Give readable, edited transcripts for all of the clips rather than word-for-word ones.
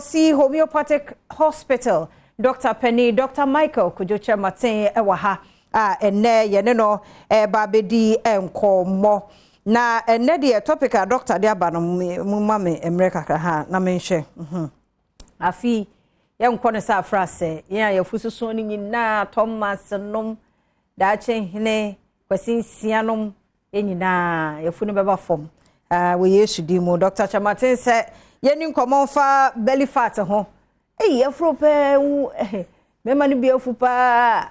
C4C Homeopathic Hospital, Dr. Penny, Dr. Michael Kujocha Matin Ewaha, ene yene no babedi enkomo. Na ene de topic a doctor de aba no mumame America ha na menhwe. Afi ye nkone sa frase ye ayefususo ni nyina Thomas nom daache hene kwasinsianom enyina yefunu beba fom. We yesu di mo Dr. Chamatin se yeni nkomo fa belly fat ho. Yefro pe mema ni bi afu pa.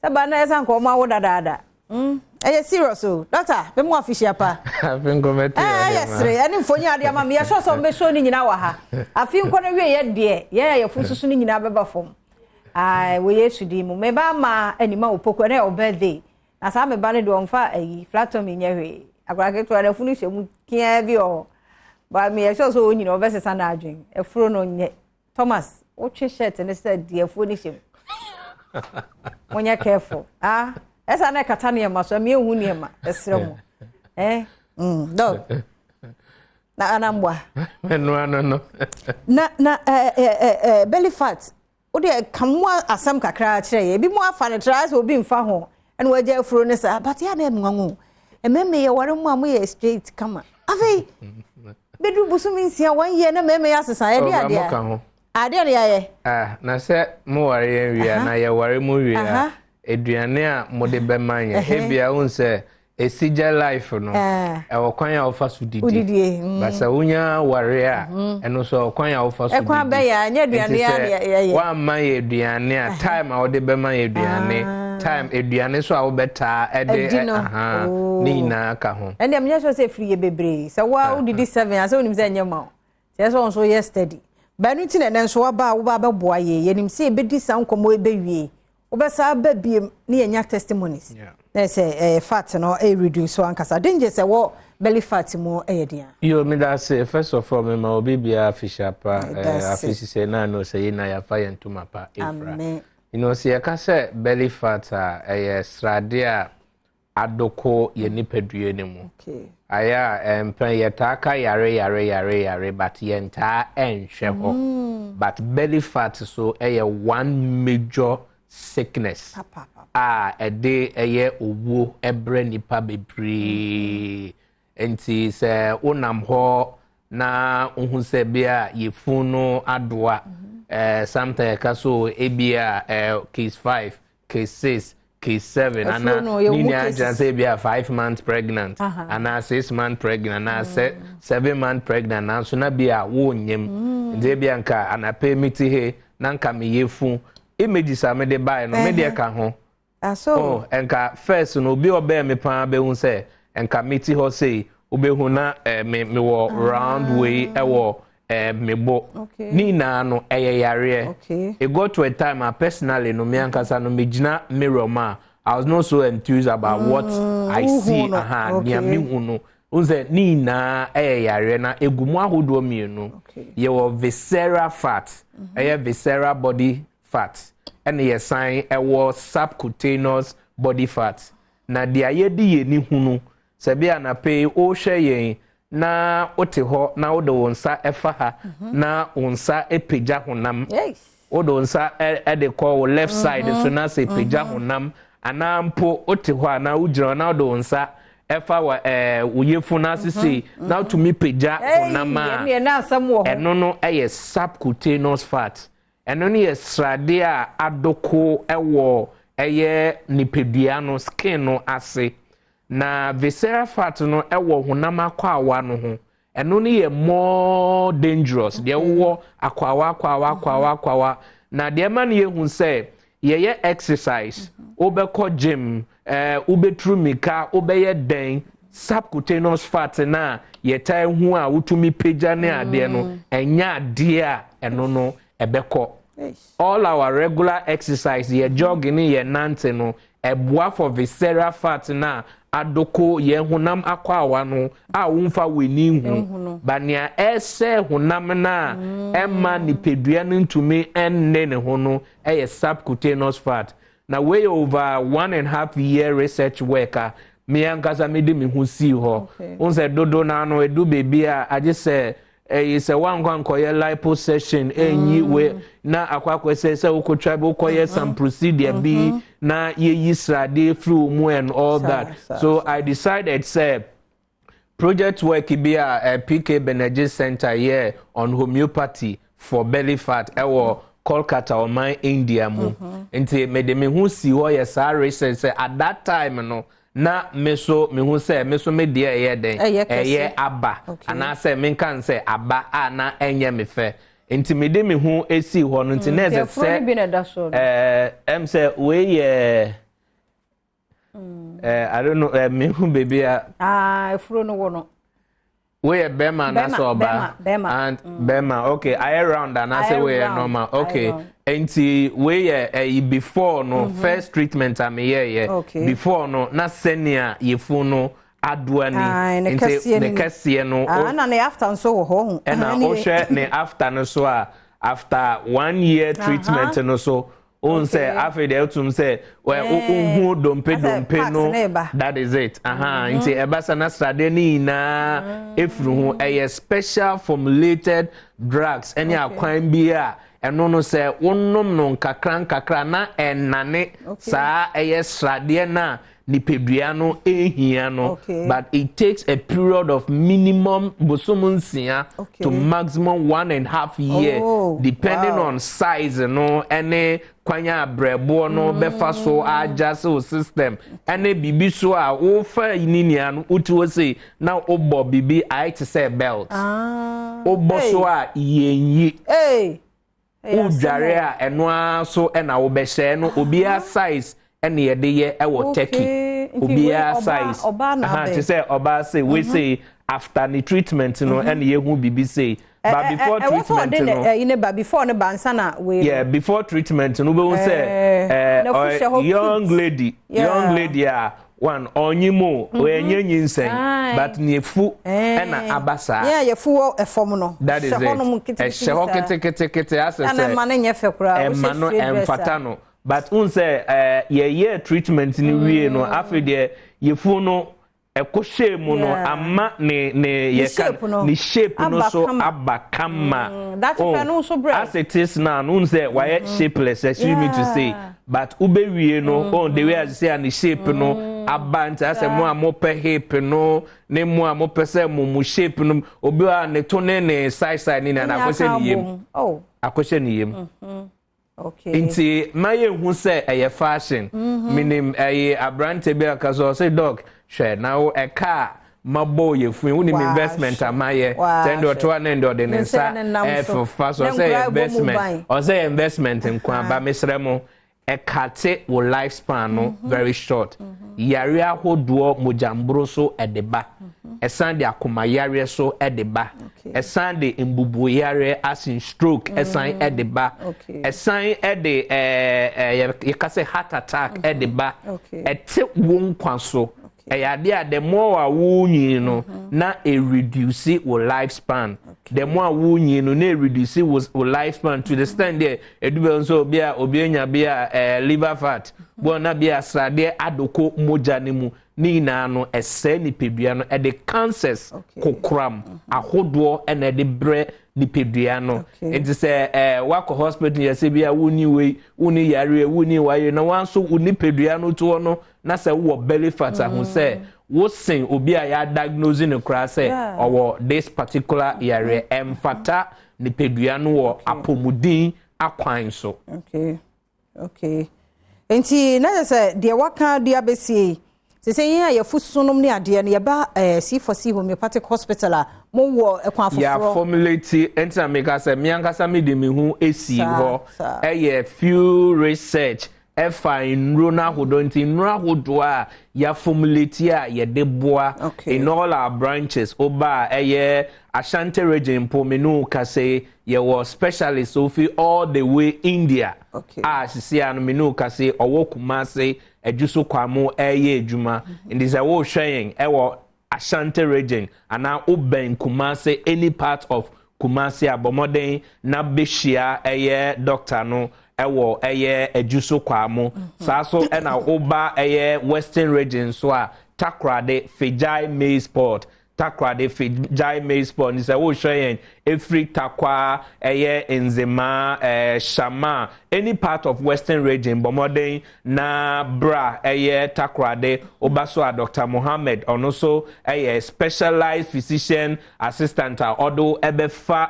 Saba na yesa nkomo awo dada. Serious o. Doctor, be mo official pa. Afin committee. Yes, re. Ani mfoni ade ama me so so be so ni nyina wa ha. Afin nko na wie ye de. Ye yefususu ni nyina beba fom. We yesu di mo. Me ba ma anima opoko na o birthday. Na sa me ba ne de onfa flatom nya hwe. Akwara to na funu hwemu kia bi o. Ba me so so nyina obesesa na adwen. Efuro no nye. Thomas, o twe shirt ne said de efuro ni hwem. Monya careful. Esa na kata ne ma so me ehu ne ma esre mo. Dog. Na anambwa. No. Na belly fat. O de kamwa asam kakra kire ye. Bi mo afa ne tras obi mfa ho. Ene waje afuro ne sa, but ya na emwanwo. Ememe ye ware mo amu ye straight kama. Afei. Bedu busumi nsia 1 year na meme ya sesa ye de ade. Ade ne ye. Na se mo ware ye wia na ye ware mo wia. Eduane a mode be manye ebia unse esija life no okwan ya ofa so didi basa unya ware a eno so okwan ya ofa so didi ekwan be ya nya eduane ya wa man ye eduane a time a ode be man ye eduane time eduane so a wo beta ede ni na ka ho ende me so se free ye bebre se wa udidi 7 ase onim se nya ma se so so yesterday banu ti na nso wa ba wo ba boa ye nim se ebedi san komo ebe wie obesa babiem ni enya testimonies na say fat no reduce so ankasa danger say wo belly fat mo dia yo me da say first of all me ma obi bia official pa afisi say na no say na ya fa yentuma pa efra you know say ka say belly fat srade a adoko ye nipadue ne mu aya empan yetaka yare but yenta enhwe ho but belly fat so one major sickness ede eye owo ebre nipa bebre enti se onam ho na ohun se bia yefunu adoa sometimes kaso ebia case 5 case 6 case 7 ana ni aja say bia 5 months pregnant ana 6 months pregnant ana 7 months pregnant na so na bia wo nyem enti bia nka ana pay miti he na nka me yefu images are made by no media ka ho so enka first no obi obe me pa be hu say enka meti ho say obe hu na me wo round way ewo me bo ni na no yare it got to a time I personally no me ankasa no me gina mirror ma I was not so enthused about what I see near me hu no unze ni na yare na egumu ahodo mienu ye wo visceral fat visceral body fat and ye sign ewo subcutaneous body fat na dia ye di ye ni hunu se bia na pe o hwe yen na ote ho na wo de wonsa efa ha na wonsa epeja honam wo de wonsa e de call left side so na se peja honam ana mpo ote ho na wo jira na wo de wonsa efa wa uyefu na sisi na to me peja honam eno no subcutaneous fat eno ni srade a adoko ewo nipedua no skin no ase na visceral fat no ewo honam akwawa no ho eno ni more dangerous de wo akwawa na de ma ne ehun say ye exercise obekọ gym obetru mika obeye den subcutaneous fat na ye tai hu a wutumi peja ne ade no enya ade a eno no ebekọ all our regular exercise ye jogging ye nante no eboa for visceral fat na adoko ye honam akwawa no a wonfa weni hu bania ese honam na emma ni pedua no ntumi enne ne ho no subcutaneous fat na way over 1.5 year research worker me ankasa me de me hu si ho unse dodo na no edu baby a age say is a one koye liposuction enyi we na akwakwa say ukotwa be koye some procedure bi na ye yisrade through mu and all that. So I decided say project work be a PK Benergy Center here on homeopathy for belly fat ewo Kolkata or my India mu nti me de me hu si ho yes research say at that time no na me so me hu say me so me de eye den eye aba ana say me kan say aba ana enye me fe nti me de me hu esi ho no nti na say em say we I don't know me hu baby efuro no wo no we Bema na so ba and Bema okay I around and I say we normal okay enti we before no first treatment am here before no na senior yefu no aduani enti the kase no na na after so wo ho na o hwe ne after no so after 1 year treatment no so on say after the autumn say well who dompe no that is it nti ebasa na strade ni na efru hu a special formulated drugs any akwan bi a eno no say wonnom no kakra na enane saa strade na nipedua no ehia no but it takes a period of minimum bosomunsia to maximum 1.5 year depending on size no any kwanya brebo no befa so adjust o system any bibi so a wo fa ininia no utuo say na obo bibi I to say belt obo so a yenyi udware a eno a so na wo be share no obi a size ene ye de ye ewo turkey obia size to say oba say we say after the treatment you know ene ye hu bibi say but before treatment you know you know before no bansa na we before treatment no be say young lady one onyimo we nyenyin sen but nefu ena abasa yefu efom no that is it sheho kete asese na ma na nyefe kura o se emfata no but un say ye treatment ni wie no after the yefu no ekoshe mu no ama ne ye kan ni shape no so abakama that no so break as it is now un say why shapeless excuse me to say but ube wie no on the way as say and shape no abant as mo amope hip no ne mo amope say mo shape no obi a ne to ne size ni na akoshe ni yem akoshe ni yem okay inti maye hu say eye fashion minim eye abrante be akaso say dog share now a car mabo ye fun woni investment amaye tend to one end of the nsa for fast or say investment or say investment in kwa ba mesremo e kate wo lifespan no very short yare ahodo mojambro so edeba esan de akoma yare so edeba esan de mbubu yare as in stroke esan edeba esan ede you can say heart attack edeba ete won kwaso eyade the more wo nyin no na e reduce wo lifespan the more wo nyin no na reduce wo lifespan to the stand there edube so obi enya bia liver fat bo na bia srade adoko moja ne mu ni na no ese ni pedua no e de cancers kokram ahodo e na de bre ni pedua no it is wako hospital ya se bia woni we woni yare woni waye na wanso woni pedua no to no na se wo belly fat ahun se wo sen obi a ya diagnose no kra se or this particular yare emfata ni pedua no wo apomudin akwan so okay enti na se de waka dia besi se se yin ya fusunom ni ade na ya ba C4C Homeopathic Hospital mo wo ekwan foforo ya formulate enta make say me ankasa me de me hu esi ho few research in Rona Hodonti, Nrahodwa, ya formulate ya deboa in all our branches. Oba, Ashanti region, Pomenu, Kase, ya was specialist, Sophie, all the way India. She see an Menu Kase, or Wokumase, Juso Kwamo, Juma. And this a war sharing, Ashanti region, and now Oben Kumase, any part of Kumasi Abomoden, Nabishia, doctor no. Ewo ejuso kwamo saso na oba western region so a Takrade Fejai Maize Port takwa de fi jai maize pond is a wo hwe every takwa enzema shama any part of western region bomodin na bra takwa de obaso a Dr. Mohammed ono so specialized physician assistant odo ebefa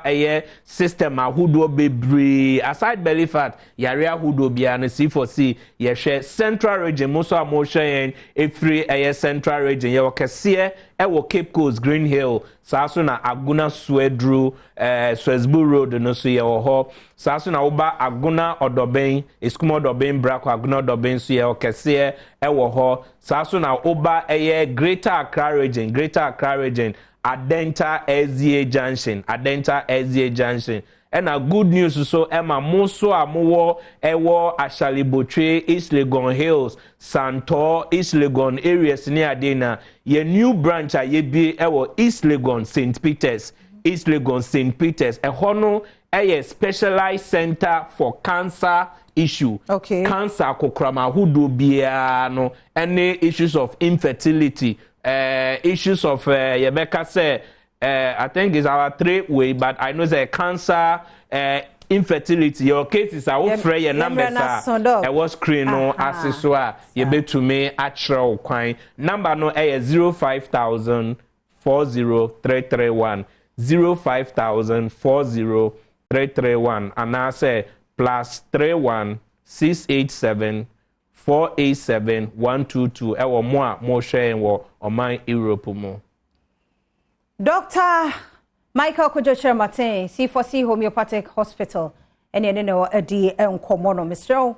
system ahudo bebre aside belly fat yare ahudo bia no C4C ye hwe central region mo so amohwe every central region ye wokese ewo Cape Coast Green Hill saso na Aguna Swedru Swesbu Road no so ye ho saso na oba Aguna Odoben Eskumo Odoben Brako Aguna Odoben so ye okese ewo ho saso na oba Greater Accra region Adenta SDA Junction and a good news so Emma Moso Amowo Ewo Ashalibotwe East Legon Hills Santor East Legon areas near Dena ye new branch ye be Ewo East Legon St. Peters a hono a specialized center for cancer issue cancer kokrama hudo bia no any issues of infertility issues of Yebeka say I think it's our 3-way, but I know the cancer, infertility. Your cases are all free. Your numbers are. I was screen no accessoire. You bet to me actual coin number no 05000 40331 05000 40331 and I say +31 687 487 122. Ewo more share wo on my Europe mo. Dr. Michael Kujochematin, C4C Homeopathic Hospital, and you know a D and Comono, Mr.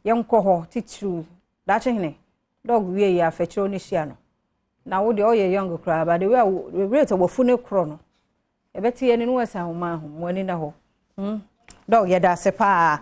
Young Coho, Titu, Latching, dog we are fetchoniciano. Now, would all your younger crab, but they were rate of a funnel chrono. A betty and in West Home, one in a hole. Dog, yeah, that's a pa.